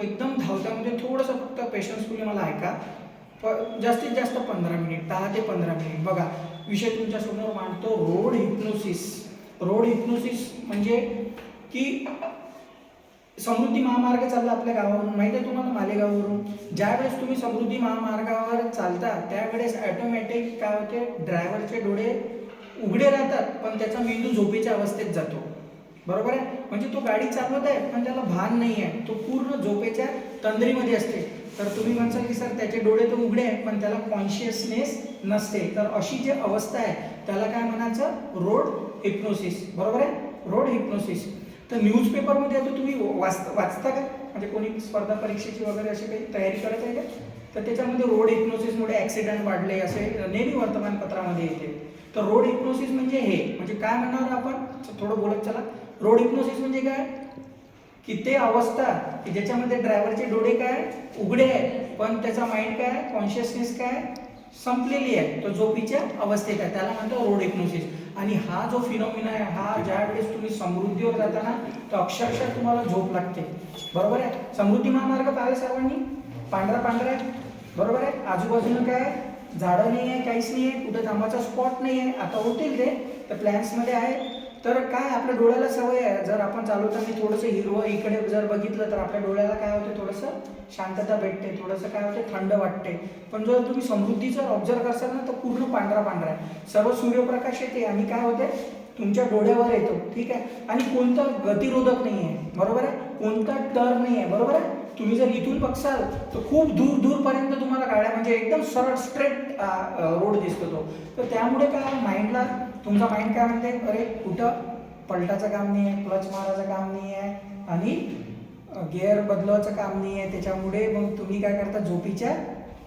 एकदम धावत्यामध्ये थोडंसं फक्त पेशन्सफुली मला ऐका. जास्तीत जास्त 15 मिनिट, 10 ते 15 मिनिट. बघा, विषय तुमच्यासमोर मांडतो रोड हिप्नोसिस. रोड हिप्नोसिस म्हणजे की समृद्धी महामार्ग चालला आपल्या गावावरून, माहिती आहे तुम्हाला, मालेगाववरून. ज्यावेळेस तुम्ही समृद्धी महामार्गावर चालता त्यावेळेस ॲटोमॅटिक काय होते, ड्रायव्हरचे डोळे उघडे राहतात पण त्याचा मेंदू झोपेच्या अवस्थेत जातो. बरोबर आहे. म्हणजे तो गाडी चालवत आहे पण त्याला भान नाही आहे, तो पूर्ण झोपेच्या तंद्रीमध्ये असते. तर तुम्ही म्हणसाल की सर त्याचे डोळे तर उघडे आहे पण त्याला कॉन्शियसनेस नसते. तर अशी जी अवस्था आहे त्याला काय म्हणायचं, रोड हिप्नोसिस. बरोबर आहे, रोड हिप्नोसिस. तर न्यूजपेपरमध्ये आता तुम्ही वाचता का, म्हणजे कोणी स्पर्धा परीक्षेची वगैरे अशी काही तयारी करत आहे का, तर त्याच्यामध्ये रोड हिप्नोसिसमुळे ॲक्सिडेंट वाढले असे नेहमी वर्तमानपत्रामध्ये येते. तर रोड हिप्नोसिस म्हणजे हे, म्हणजे काय म्हणणार आपण, थोडं बोलत चला. रोड हिप्नोसिस म्हणजे काय की ते अवस्था की ज्याच्यामध्ये ड्रायव्हरचे डोळे काय उघडे आहे पण त्याचा माइंड काय, कॉन्शियसनेस काय संपलेली आहे, तो झोपीच्या अवस्थेत आहे, त्याला म्हणतो रोड हिप्नोसिस. आणि हा जो फिनॉमिना आहे हा ज्यावेळेस तुम्ही समृद्धीवर जाताना तर अक्षरशः तुम्हाला झोप लागते. बरोबर आहे. समृद्धी महामार्ग पाहिला सर्वांनी, पांढरा पांढरा आहे. बरोबर आहे. आजूबाजूनं काय झाडं नाही आहे, काहीच नाही आहे, कुठे थांबाचा स्पॉट नाही आहे. आता होतील ते, तर प्लॅन्समध्ये आहे. तर काय आपल्या डोळ्याला सवय आहे, जर आपण चालवताना थोडंसं हिरवं इकडे जर बघितलं तर आपल्या डोळ्याला काय होते, थोडंसं शांतता भेटते, थोडंसं काय होते, थंड वाटते. पण जर तुम्ही समृद्धीचं ऑब्झर्व करसाल ना तर पूर्ण पांढरा पांढरा आहे, सर्व सूर्यप्रकाश येते आणि काय होते तुमच्या डोळ्यावर येतो. ठीक आहे. आणि कोणता गतिरोधक नाही आहे. बरोबर आहे. कोणता टर्न नाही आहे. बरोबर आहे. तुम्ही जर इथून बघसाल तर खूप दूर दूरपर्यंत तुम्हाला गाड्या, म्हणजे एकदम सरळ स्ट्रेट रोड दिसतो तो. तर त्यामुळे काय माइंडला, तुमचा माइंड काय म्हणते, अरे कुठं पलटाचं काम नाही आहे, क्लच मारायचं काम नाही आहे आणि गिअर बदलायचं काम नाही आहे. त्याच्यामुळे मग तुम्ही काय करता, झोपीच्या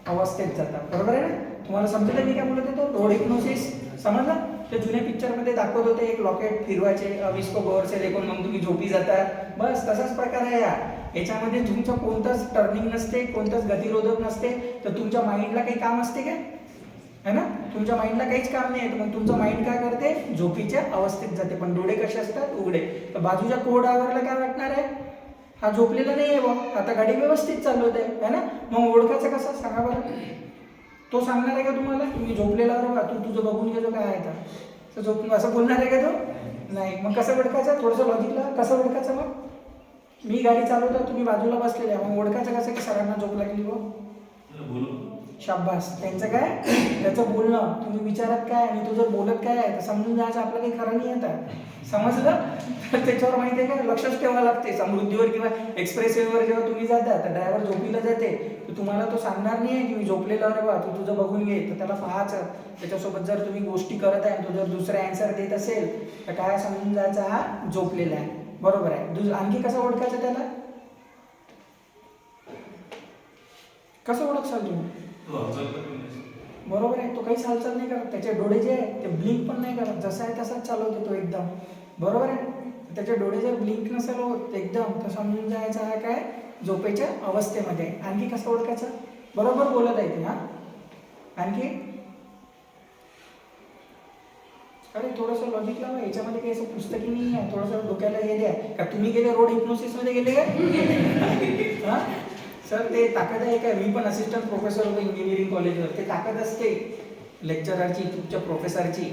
अवस्थेत जाता. बरोबर आहे ना. तुम्हाला समजलं मी काय बोलत होतो, रोड हिप्नोसिस समजलं. ते जुन्या पिक्चरमध्ये दाखवत होते, एक लॉकेट फिरवायचे, विस्को गौर से देखो, मग तुम्ही झोपी जाता. बस तसाच प्रकार आहे याच्यामध्ये. तुमचं कोणतंच टर्निंग नसते, कोणतंच गतिरोधक नसते. तर तुमच्या माइंडला काही काम असते काय, है ना, तुमच्या माइंडला काहीच काम नाही आहे. मग तुमचं माइंड काय करते, झोपीच्या अवस्थेत जाते. पण डोळे कसे असतात, उघडे. तर बाजूच्या को ड्रायव्हरला काय वाटणार आहे, हा झोपलेला नाही आहे बा, आता गाडी व्यवस्थित चालवत आहे ना. मग ओळखायचं कसं सांगा बरं. तो सांगणार आहे का तुम्हाला, तुम्ही झोपलेला बा, तू तुझं बघून घेतो काय आहे तर झोप, असं बोलणार आहे का तो, नाही. मग कसं ओळखायचं, थोडंसं लॉजिकला कसं ओळखायचं. मग मी गाडी चालवतो, तुम्ही बाजूला बसलेले आहे, मग ओळखायचं कसं की सरांना झोप लागली बा, शाब्बास. त्यांचं काय, त्याचं बोलणं, तुम्ही विचारत काय आणि तू जर बोलत काय तर समजून जायचं आपलं काही खरं नाही येतं. समजलं. तर त्याच्यावर माहिती आहे का, लक्षच ठेवावं लागते. समृद्धीवर किंवा एक्सप्रेसवेवर जेव्हा तुम्ही जाता तर ड्रायव्हर झोपीला जाते, तर तुम्हाला तो सांगणार नाही आहे की मी झोपलेला रे बा, तू तुझं बघून घे. तर त्याला पाहायचं, त्याच्यासोबत जर तुम्ही गोष्टी करत आहे तो जर दुसरा ॲन्सर देत असेल तर काय समजून जायचं, हा झोपलेला आहे. बरोबर आहे. आणखी कसं ओळखायचं त्याला, कसं ओळखसाल तुम्ही, बरोबर आहे. तो काहीच हालचाल नाही करत, त्याचे डोळे जे आहे ते ब्लिंक पण नाही करत, जसा आहे तसाच चालवतो तो एकदम. बरोबर आहे. त्याचे डोळे जर ब्लिंक नसेल होत एकदम, तर समजून जायचं आहे काय, झोपेच्या अवस्थेमध्ये. आणखी कसं ओळखायचं, बरोबर बोलत आहे ते. हा आणखी, अरे थोडंसं लॉजिक लावा, याच्यामध्ये काही असं पुस्तकी नाही आहे, थोडंसं डोक्याला हे द्या का. तुम्ही गेले रोड हिप्नोसिसमध्ये गेले काय, हां सर ते ताकद आहे काय. मी पण असिस्टंट प्रोफेसर होतो इंजिनिअरिंग कॉलेजवर. ते ताकद असते लेक्चररची, तुमच्या प्रोफेसरची,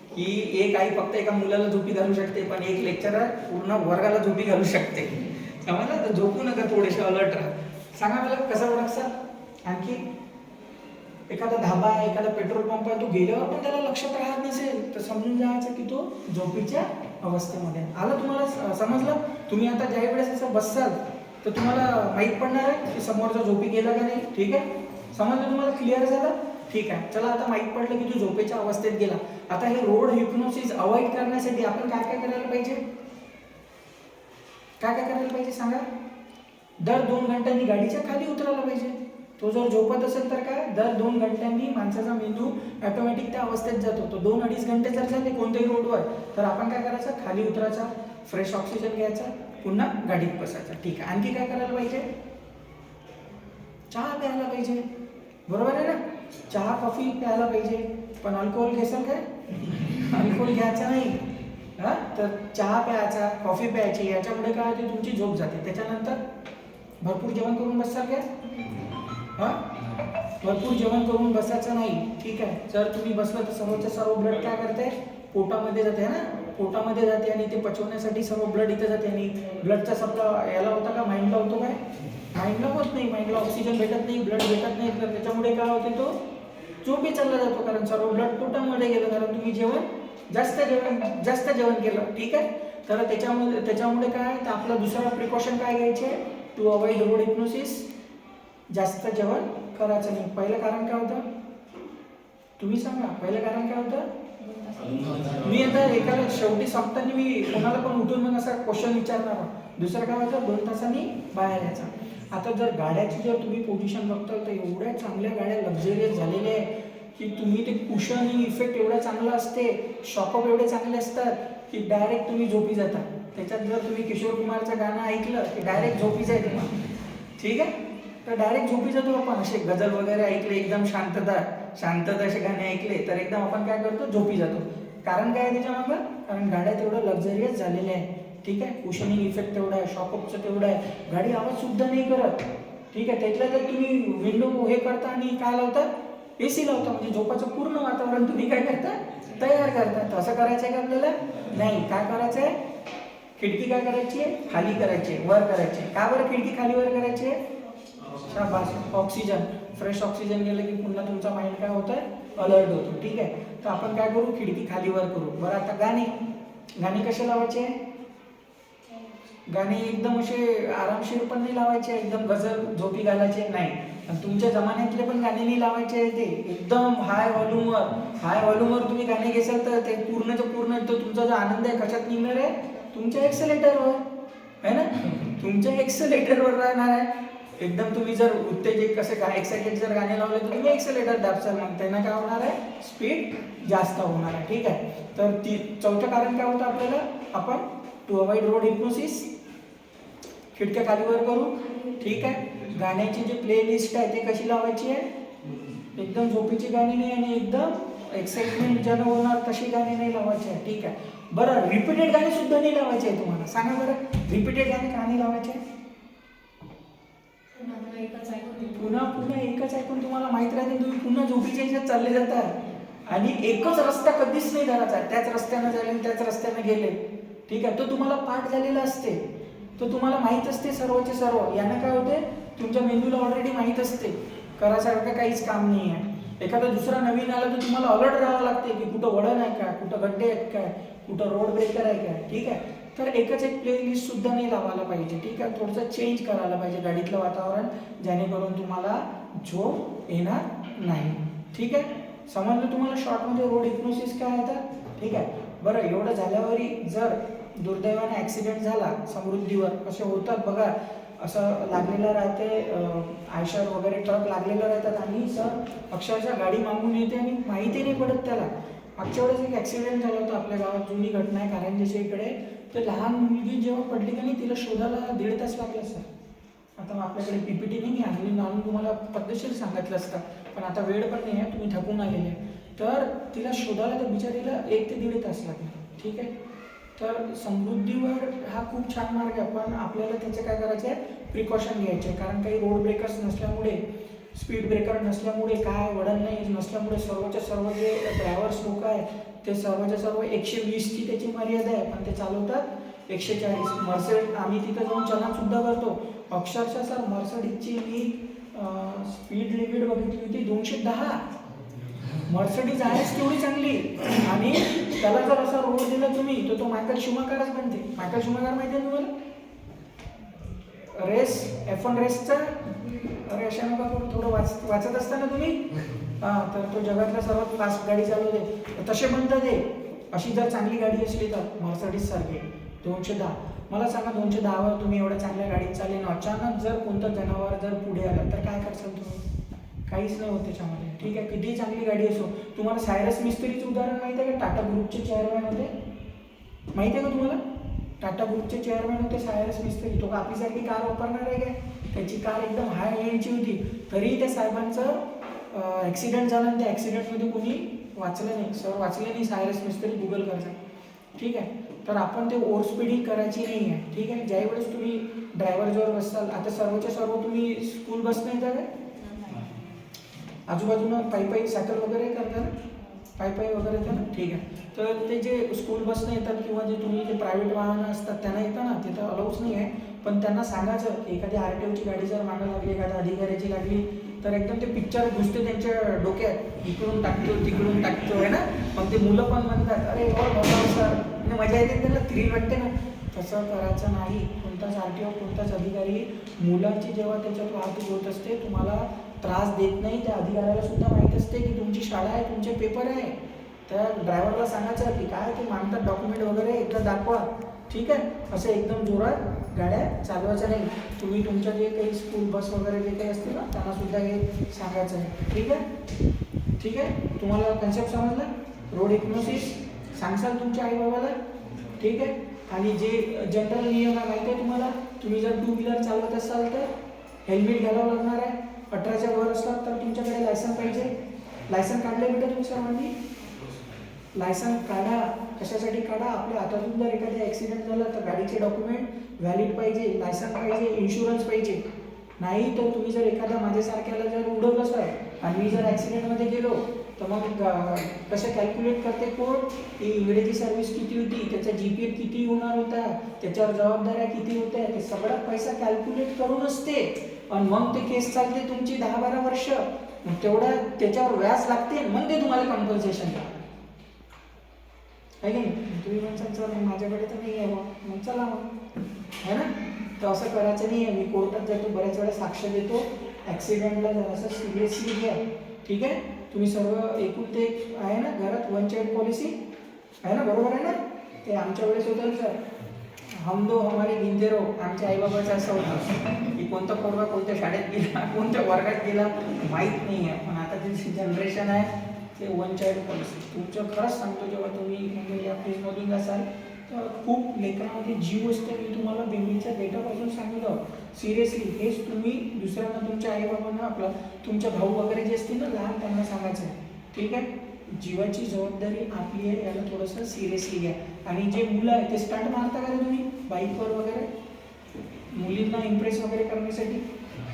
की एक आई फक्त एका मुलाला झोपी घालू शकते पण एक लेक्चरर पूर्ण वर्गाला झोपी घालू शकते. समजलं. तर झोपू नका, थोडेसे अलर्ट राहा. सांगा मला कसं ओळखसा. आणखी एखादा धाबा आहे, एखादा पेट्रोल पंप आहे, तो गेल्यावर पण त्याला लक्षात राहत नसेल तर समजून जायचं की तो झोपीच्या अवस्थेमध्ये आला. तुम्हाला समजलं. तुम्ही आता ज्या वेळेस असं बसाल तर तुम्हाला माहीत पडणार आहे की समोरचा झोपी गेला का नाही. ठीक आहे. समजलं तुम्हाला, क्लिअर झालं. ठीक आहे. चला आता माहीत पडलं की तू झोपेच्या अवस्थेत गेला. आता हे रोड हिप्नोसिस अवॉइड करण्यासाठी आपण काय काय करायला पाहिजे, काय काय करायला पाहिजे सांगा. दर 2 घंट्यांनी गाडीच्या खाली उतरायला पाहिजे. तो जर झोपत असेल तर काय, दर 2 घंट्यांनी माणसाचा मेंदू ऑटोमॅटिक त्या अवस्थेत जातो. तो 2-2.5 घंटे जर झाले कोणत्याही रोडवर तर आपण काय करायचं, खाली उतरायचा, फ्रेश ऑक्सिजन घ्यायचा, पुन्हा गाडीत बसायचं. ठीक आहे. आणखी काय करायला पाहिजे, चहा प्यायला पाहिजे. बरोबर आहे ना. चहा कॉफी प्यायला पाहिजे. पण अल्कोहोल घेसाल काय, अल्कोहोल घ्यायचा नाही. हां तर चहा प्यायचा, कॉफी प्यायची, याच्यामुळे काय होते तुमची झोप जाते. त्याच्यानंतर भरपूर जेवण करून बससाल काय? हां, भरपूर जेवण करून बसायचं नाही, ठीक आहे. जर तुम्ही बसलं तर सर्वच्या सर्व ब्लड काय करते, पोटामध्ये जाते ना, पोटामध्ये जाते आणि ते पचवण्यासाठी सर्व ब्लड इथे जाते आणि ब्लडचा सप्लाय याला होता का, माइंडला होतो काय? माइंडला होत नाही, माइंडला ऑक्सिजन भेटत नाही, ब्लड भेटत नाही, तर त्याच्यामुळे काय होते, तो झोपी चालला जातो, कारण सर्व ब्लड पोटामध्ये गेलं, कारण तुम्ही जास्त जेवण केलं, ठीक आहे. तर त्याच्यामुळे काय, तर आपलं दुसरा प्रिकॉशन काय घ्यायचे, टू अवॉइड रोड हिप्नोसिस, जास्त जेवण करायचं नाही. पहिलं कारण काय होतं, तुम्ही सांगा, पहिलं कारण काय होतं? मी आता एकाला शेवटी सांगताना मी कोणाला पण उठून मग असा क्वेश्चन विचारणार. दुसरं काय होतं, 2 तासांनी बाहेर यायचा. आता जर गाड्याची जर तुम्ही पोझिशन बघता तर एवढ्या चांगल्या गाड्या लक्झरियस झालेल्या आहे की तुम्ही ते कुशन इफेक्ट एवढा चांगला असते, शॉकअप एवढे चांगले असतात की डायरेक्ट तुम्ही झोपी जाता. त्याच्यात जर तुम्ही किशोर कुमारचं गाणं ऐकलं की डायरेक्ट झोपी जायचं मग, ठीक आहे. तर डायरेक्ट झोपी जातो आपण. असे गझल वगैरे ऐकले, एकदम शांतता असे गाणे ऐकले तर एकदम आपण काय करतो, झोपी जातो. कारण काय आहे त्याच्यामागं, कारण गाड्या तेवढं लक्झरियस झालेल्या आहे, ठीक आहे. कुशनिंग इफेक्ट तेवढा आहे, शॉकअपचं तेवढं आहे, गाडी आवाज सुद्धा नाही करत, ठीक आहे. त्यातल्या तर तुम्ही विंडो हे करता आणि काय लावता, AC लावता, म्हणजे झोपाचं पूर्ण वातावरण तुम्ही काय करता, तयार करता. तर असं करायचं आहे का आपल्याला? नाही. काय करायचं आहे, खिडकी काय करायची आहे, खाली करायची आहे, वर करायची आहे. का बरं खिडकी खाली वर करायची आहे? शाबास, ऑक्सिजन, फ्रेश ऑक्सिजन गेलं की पुन्हा तुमचा माइंड काय होतं, अलर्ट होतो, ठीक आहे. तर आपण काय करू, खिडकी खाली वर करू. बरं, आता गाणे कसे लावायचे? गाणे एकदम असे आरामशीर पण नाही लावायचे, एकदम गझल झोपी घालायचे नाही. आणि तुमच्या जमान्यातले पण गाणे नाही लावायचे, ते एकदम हाय व्हॉल्यूमवर तुम्ही गाणे घेसाल तर ते पूर्ण तो तुमचा जो आनंद आहे कशात निघणार आहे, तुमच्या एक्सेलेटरवर आहे ना, तुमच्या एक्सेलेटरवर राहणार आहे. एकदम तुम्ही जर उत्तेजक कसे एक्साइटेड जर गाणे लावले तर तुम्ही एक्सेलेटर दाबसाल, मग त्यांना काय होणार आहे, स्पीड जास्त होणार आहे, ठीक आहे. तर चौथं कारण काय होतं आपल्याला, आपण टू अवॉइड रोड हिप्नोसिस, खिडक्या खालीवर करू, ठीक आहे. गाण्याची जी प्लेलिस्ट आहे ते कशी लावायची आहे, एकदम झोपीची गाणी नाही आणि एकदम एक्साइटमेंट ज्यानं होणार तशी गाणी नाही लावायची आहे, ठीक आहे. बरं, रिपीटेड गाणी सुद्धा नाही लावायचे आहे तुम्हाला. सांगा बरं, रिपीटेड गाणी का नाही लावायचे? पुन्हा एकच ऐकून तुम्हाला माहित राहते, तुम्ही पुन्हा झोपीच्या ह्याच्यात चालले जातात आणि एकच रस्ता कधीच नाही धरायचा. त्याच रस्त्यानं झाले, त्याच रस्त्यानं गेले, ठीक आहे. तो तुम्हाला पाठ झालेला असते, तो तुम्हाला माहीत असते सर्वचे सर्व. यानं काय होते, तुमच्या मेंदूला ऑलरेडी माहीत असते, करासारखं काहीच काम नाही आहे. एखादा दुसरा नवीन आला तर तुम्हाला अलर्ट राहावं लागते की कुठं वळण आहे का, कुठं गड्डे आहेत काय, कुठं रोड ब्रेकर आहे काय, ठीक आहे. तर एकच एक प्लेलिस्ट सुद्धा नाही लावायला पाहिजे, ठीक आहे. थोडंसं चेंज करायला पाहिजे गाडीतलं वातावरण, जेणेकरून तुम्हाला झोप येणार नाही, ठीक आहे. समजलं तुम्हाला शॉर्टमध्ये रोड हिप्नोसिस काय आहे तर, ठीक आहे. बरं, एवढं झाल्यावरही जर दुर्दैवाने ॲक्सिडेंट झाला समृद्धीवर, असे होतात बघा, असं लागलेलं राहते, आयशर वगैरे ट्रक लागलेलं राहतात आणि सर अक्षरशः गाडी मागून येते आणि माहिती नाही पडत त्याला. मागच्या वेळेस एक ॲक्सिडेंट झाला होता आपल्या गावात, जुनी घटना आहे कारंजेच्या इकडे. तर लहान मुलगी जेव्हा पडली का नाही, तिला शोधायला 1.5 तास लागला सर. आता आपल्याकडे PPT नाही आणून तुम्हाला पद्धतशीर सांगितलं असतं, पण आता वेळ पण नाही आहे, तुम्ही थकून आलेले. तर तिला शोधायला तर बिचारीला 1 ते 1.5 तास लागला, ठीक आहे. तर समृद्धीवर हा खूप छान मार्ग आहे, पण आपल्याला त्याचे काय करायचे आहे, प्रिकॉशन घ्यायचे. कारण काही रोड ब्रेकर्स नसल्यामुळे, स्पीड ब्रेकर नसल्यामुळे, काय वळण नाही नसल्यामुळे सर्वच्या सर्व जे ड्रायव्हर्स लोक आहेत ते सर्वच्या सर्व 120ची त्याची मर्यादा आहे, पण ते चालवतात 140. मर्सिडीज, आम्ही तिथं जाऊन चलानसुद्धा करतो. अक्षरशः सर मर्सिडीजची मी स्पीड लिमिट बघितली होती 210. मर्सिडीज आहेच तेवढी चांगली आणि त्याला जर असा रोड दिला तुम्ही तर तो मायकल शुमाकरच बनते. मायकल शुमाकर माहिती आहे तुम्हाला, रेस F1 रेसचा, अरे अशा नका थोडं वाचत असताना तुम्ही, तर तो जगातला सर्वात फास्ट गाडी चालवते, तसे बनतात ते. अशी जर चांगली गाडी असली तर मर्सिडीज सारखी 210. मला सांगा 210वर तुम्ही एवढ्या चांगल्या गाडीत चालेल, अचानक जर कोणतं जनावर जर पुढे आलं तर काय करसाल तुम्ही? काहीच नाही होत त्याच्यामध्ये, ठीक आहे. किती चांगली गाडी असो. तुम्हाला सायरस मिस्त्रीचं उदाहरण माहिती आहे का, टाटा ग्रुपचे चेअरमॅन होते, माहिती आहे का तुम्हाला? टाटा ग्रुपचे चेअरमॅन होते सायरस मिस्त्री. तो का आपल्यासारखी कार वापरणार आहे काय? त्याची कार एकदम हाय एंडची होती, तरी त्या साहेबांचं ॲक्सिडेंट झाला आणि त्या ॲक्सिडेंटमध्ये कोणी वाचलं नाही. सर वाचले नाही, सायरस मिस्त्री गुगल करता. ठीक आहे. तर आपण ते ओव्हर स्पीडिंग करायची नाही आहे, ठीक आहे. ज्यावेळेस तुम्ही ड्रायव्हरजवळ बसाल, आता सर्वच्या सर्व तुम्ही स्कूल बसने येतात आहे, आजूबाजूनं पायी सायकल वगैरे करता ना, पायी वगैरे येतं ना, ठीक आहे. तर ते जे स्कूल बसने येतात किंवा जे तुम्ही जे प्रायव्हेट वाहनं असतात त्यांना येतं ना, तिथं अलाउच नाही आहे. पण त्यांना सांगायचं की एखादी RTOची गाडी जर मागं लागली, एखाद्या अधिकाऱ्याची लागली, तर एकदम ते पिक्चर घुसते त्यांच्या डोक्यात, इकडून टाकतो तिकडून टाकतो आहे ना. मग ते मुलं पण म्हणतात, अरे हो बाबा सर, म्हणजे मजा येते त्यांना, थ्रिल वाटते ना. तसं करायचं नाही. कोणताच RTO, कोणताच अधिकारी मुलांची जेव्हा त्याच्यात वाहतूक होत असते तुम्हाला त्रास देत नाही. त्या अधिकाऱ्याला सुद्धा माहीत असते की तुमची शाळा आहे, तुमचे पेपर आहे. त्या ड्रायव्हरला सांगायचं की काय ते मागतात डॉक्युमेंट वगैरे एकदा दाखवा, ठीक आहे. असं एकदम जोरात गाड्या चालवायच्या नाही. तुम्ही तुमच्या जे काही स्कूल बस वगैरे जे काही असते ना त्यांना सुद्धा हे सांगायचं आहे, ठीक आहे. ठीक आहे, तुम्हाला कन्सेप्ट समजला. रोड हिप्नोसिस सांगसाल तुमच्या आईबाबाला, ठीक आहे. आणि जे जनरल नियम आहे माहिती आहे तुम्हाला, तुम्ही जर 2 व्हीलर चालवत असाल तर हेल्मेट घालावं लागणार आहे. 18च्या वर असलात तर तुमच्याकडे लायसन पाहिजे. लायसन काढले बेटा तुम्ही सर्वांनी, लायसन काढा. कशासाठी काढा, आपल्या हातातून जर एखादा ॲक्सिडेंट झाला तर गाडीचे डॉक्युमेंट व्हॅलिड पाहिजे, लायसन पाहिजे, इन्शुरन्स पाहिजे. नाही तर तुम्ही जर एखादा माझ्यासारख्याला जर उडवलं सर आणि मी जर ॲक्सिडेंटमध्ये गेलो तर मग कसं कॅल्क्युलेट करते कोण, की इंग्रजी सर्व्हिस किती होती, त्याचा GPF किती होणार होता, त्याच्यावर जबाबदाऱ्या किती होत्या, ते सगळा पैसा कॅल्क्युलेट करून असते. आणि मग ते केस चालते तुमची 10-12 वर्ष. मग तेवढं त्याच्यावर व्याज लागते, मग ते तुम्हाला कम्पन्सेशन द्या, आहे की नाही. तुम्ही म्हणसाल सर माझ्याकडे तर नाही आहे मग चला मग, है ना. तर असं करायचं नाही आहे. मी कोर्टात जातो, बऱ्याच वेळा साक्ष देतो. ॲक्सिडेंटला जरासं सिरियसली घ्या, ठीक आहे. तुम्ही सर्व एकूण ते आहे ना घरात 1 चाइल्ड पॉलिसी आहे ना, बरोबर आहे ना. ते आमच्या वेळेस होतं सर, हम दो हमारे गिनते रहो. आमच्या आईबाबाचं असं होतं की कोणता पोरगा कोणत्या शाळेत गेला, कोणत्या वर्गात गेला माहीत नाही आहे. पण आता जी जनरेशन आहे ते 1 चाइल्ड पॉलिसी. तुमचं खरंच सांगतो, जेव्हा तुम्ही म्हणजे या फेजमधून जासाल तर खूप लेकरांमध्ये जीव असते. मी तुम्हाला बेबीच्या डेटापासून सांगितलं सिरियसली. हेच तुम्ही दुसऱ्यांना, तुमच्या आईबाबांना, आपला तुमच्या भाऊ वगैरे जे असतील ना लहान, त्यांना सांगायचं आहे, ठीक आहे. जीवाची जबाबदारी आपली आहे, याला थोडंसं सिरियसली घ्या. आणि जे मुलं आहे ते स्टंट मारता का तुम्ही बाईकवर वगैरे मुलींना इम्प्रेस वगैरे करण्यासाठी,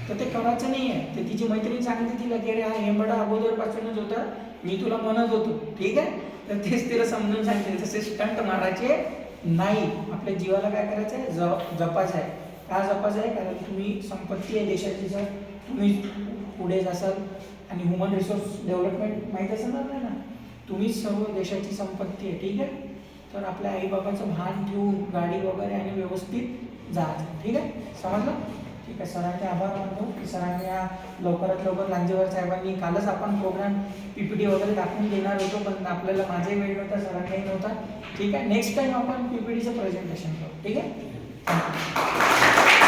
तर ते करायचं नाही आहे. ते तिची मैत्रीण सांगते तिला की अरे हा हेंबडा अगोदरपासूनच होता, मी तुला म्हणत होतो, ठीक आहे. तर तेच तिला समजून सांगते, तसे स्टंट मारायचे नाही. आपल्या जीवाला काय करायचं आहे, जपायचं आहे. का जपायचं आहे, कारण तुम्ही संपत्ती आहे देशाची. जर तुम्ही पुढे जासाल आणि ह्युमन रिसोर्स डेव्हलपमेंट माहीत असणार नाही ना, तुम्हीच सर्व देशाची संपत्ती आहे, ठीक आहे. तर आपल्या आईबाबाचं भान ठेवून गाडी वगैरे आणि व्यवस्थित जायचं, ठीक आहे. समजलं, ठीक आहे. सरांचे आभार मानतो की सरांनी या लवकरात लवकर लांजेवार साहेबांनी, कालच आपण प्रोग्राम PPT वगैरे दाखवून देणार होतो, पण आपल्याला माझाही वेळ नव्हता, सरांनाही नव्हता, ठीक आहे. नेक्स्ट टाईम आपण PPTचं प्रेझेंटेशन करू, ठीक आहे.